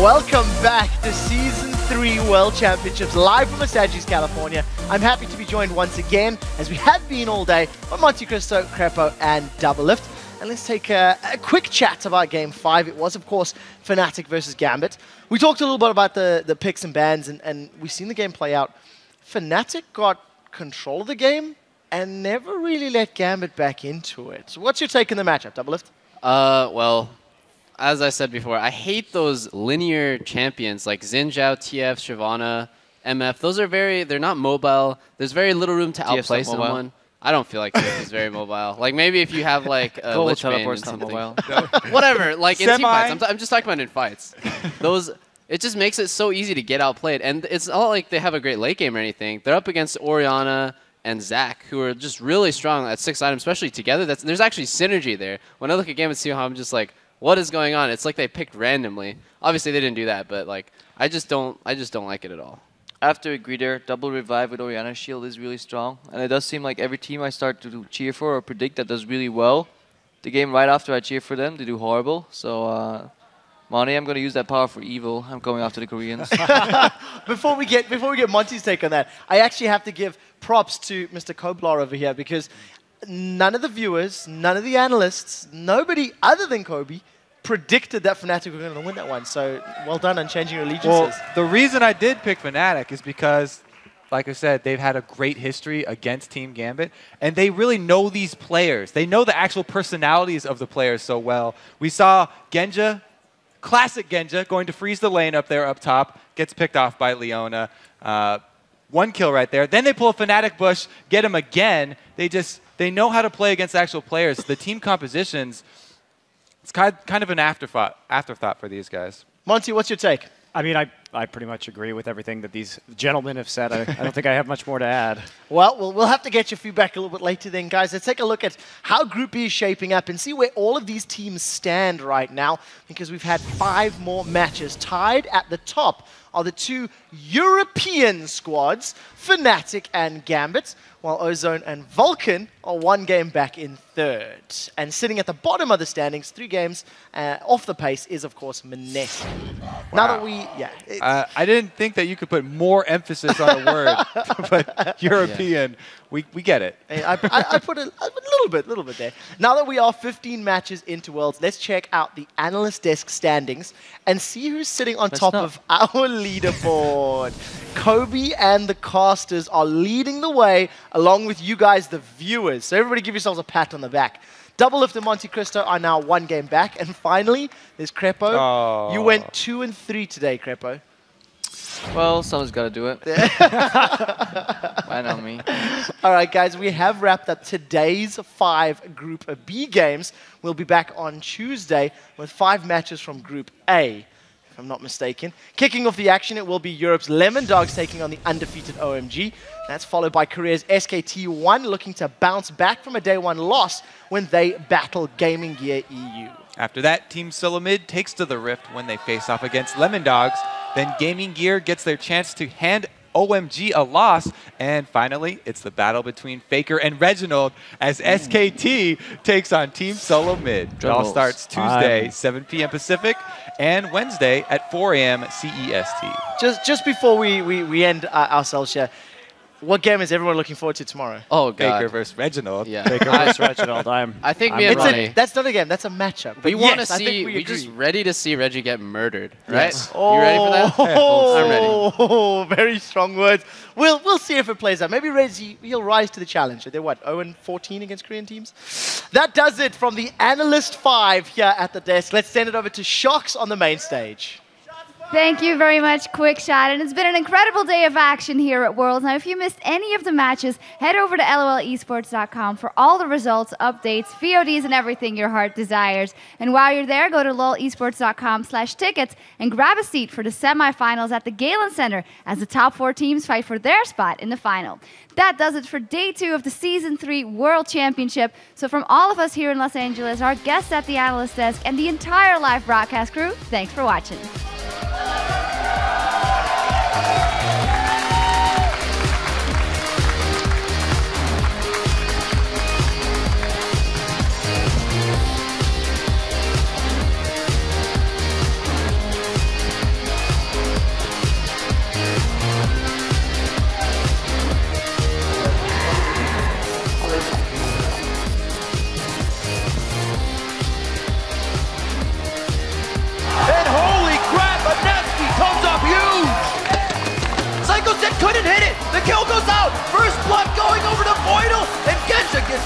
Welcome back to Season 3 World Championships, live from Los Angeles, California. I'm happy to be joined once again, as we have been all day, by Monte Cristo, Crepo, and Doublelift. And let's take a quick chat about Game 5. It was, of course, Fnatic versus Gambit. We talked a little bit about the picks and bans, and we've seen the game play out. Fnatic got control of the game and never really let Gambit back into it. So what's your take in the matchup, Doublelift? Well, as I said before, I hate those linear champions like Xin Zhao, TF, Shyvana, MF. Those are they're not mobile. There's very little room to outplay someone. I don't feel like TF is very mobile. Like maybe if you have like a Lich Bane and something. Whatever, like in team fights. I'm just talking about in fights. It just makes it so easy to get outplayed. And it's not like they have a great late game or anything. They're up against Orianna and Zac, who are just really strong at 6 items, especially together. There's actually synergy there. When I look at Game and see how I'm just like, what is going on? It's like they picked randomly. Obviously, they didn't do that, but like I just don't like it at all. I have to agree there. Double revive with Orianna shield is really strong, and it does seem like every team I start to cheer for or predict that does really well, the game right after I cheer for them, they do horrible. So, Monty, I'm going to use that power for evil. I'm going after the Koreans. Before we get Monty's take on that, I actually have to give props to Mr. Koblar over here, because none of the viewers, none of the analysts, nobody other than Kobe predicted that Fnatic were going to win that one. So well done on changing your allegiances. Well, the reason I did pick Fnatic is because, like I said, they've had a great history against Team Gambit, and they really know these players. They know the actual personalities of the players so well. We saw Genja, classic Genja, going to freeze the lane up there up top, gets picked off by Leona. 1 kill right there. Then they pull a Fnatic bush, get him again. They know how to play against actual players. The team compositions, it's kind of an afterthought for these guys. Monty, what's your take? I mean, I pretty much agree with everything that these gentlemen have said. I don't think I have much more to add. Well, we'll have to get your feedback a little bit later then, guys. Let's take a look at how Group B is shaping up and see where all of these teams stand right now, because we've had 5 more matches. Tied at the top are the 2 European squads, Fnatic and Gambit, while Ozone and Vulcan are 1 game back in 3rd. And sitting at the bottom of the standings, 3 games off the pace, is, of course, Manesi. Wow. Now that we... Yeah. I didn't think that you could put more emphasis on a word, but European, we get it. I put a little bit there. Now that we are 15 matches into Worlds, let's check out the analyst desk standings and see who's sitting on top of our leaderboard. Kobe and the casters are leading the way, along with you guys, the viewers. So everybody give yourselves a pat on the back. Doublelift and Monte Cristo are now 1 game back. And finally, there's Crepo. Oh. You went 2 and 3 today, Crepo. Well, someone's got to do it. Why not me? All right, guys, we have wrapped up today's 5 Group B games. We'll be back on Tuesday with 5 matches from Group A, if I'm not mistaken. Kicking off the action, it will be Europe's Lemon Dogs taking on the undefeated OMG. That's followed by Korea's SKT1 looking to bounce back from a day 1 loss when they battle Gaming Gear EU. After that, Team Solomid takes to the Rift when they face off against Lemon Dogs. Then Gaming Gear gets their chance to hand OMG a loss. And finally, it's the battle between Faker and Reginald as SKT takes on Team Solomid. It all starts Tuesday, 7 p.m. Pacific, and Wednesday at 4 a.m. CEST. Just before we end ourselves here, what game is everyone looking forward to tomorrow? Oh, God. Faker versus Reginald. Yeah. Faker versus Reginald. I think me and Ronnie. That's not a game. That's a matchup. We want to see. We're just ready to see Reggie get murdered, right? Yes. Oh, you ready for that? I'm ready. Oh, very strong words. We'll see if it plays out. Maybe Reggie, he'll rise to the challenge. They're what, 0-14 against Korean teams? That does it from the Analyst 5 here at the desk. Let's send it over to Shocks on the main stage. Thank you very much, Quick Shot. And it's been an incredible day of action here at Worlds. Now, if you missed any of the matches, head over to lolesports.com for all the results, updates, VODs, and everything your heart desires. And while you're there, go to lolesports.com/tickets and grab a seat for the semifinals at the Galen Center as the top 4 teams fight for their spot in the final. That does it for day 2 of the Season 3 World Championship. So from all of us here in Los Angeles, our guests at the analyst desk, and the entire live broadcast crew, thanks for watching.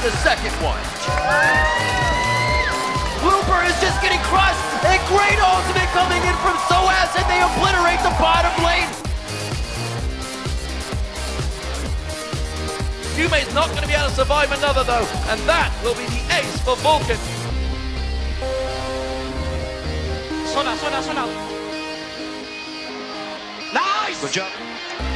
the second one. Looper is just getting crushed. A great ultimate coming in from Soaz, and they obliterate the bottom lane. Yume's not going to be able to survive another though, and that will be the ace for Vulcan. Suena. Nice! Good job.